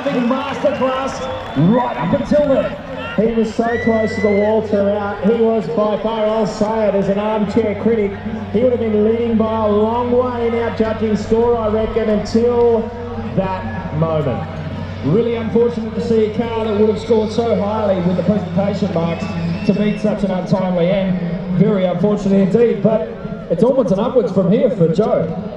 driving masterclass right up until then. He was so close to the wall throughout. He was by far, I'll say it as an armchair critic, he would have been leading by a long way in our judging score, I reckon, until that moment. Really unfortunate to see a car that would have scored so highly with the presentation marks to beat such an untimely end. Very unfortunate indeed, but it's onwards and upwards from here for Joe.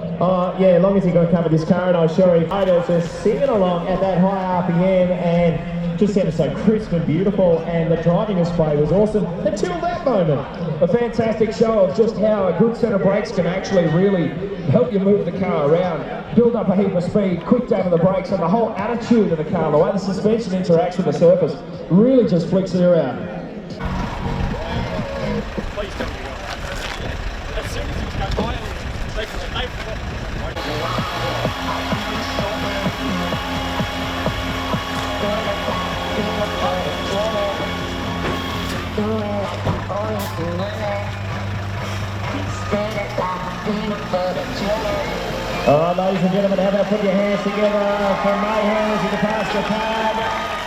Yeah, as long as he got covered his car, and I'm sure he was just singing along at that high RPM and just sounded so crisp and beautiful, and the driving display was awesome until that moment. A fantastic show of just how a good set of brakes can actually really help you move the car around, build up a heap of speed, quick down to the brakes, and the whole attitude of the car, the way the suspension interacts with the surface, really just flicks it around. Please tell me as soon as you go by, All right, ladies and gentlemen, how about put your hands together for Mayhem as you pass the card.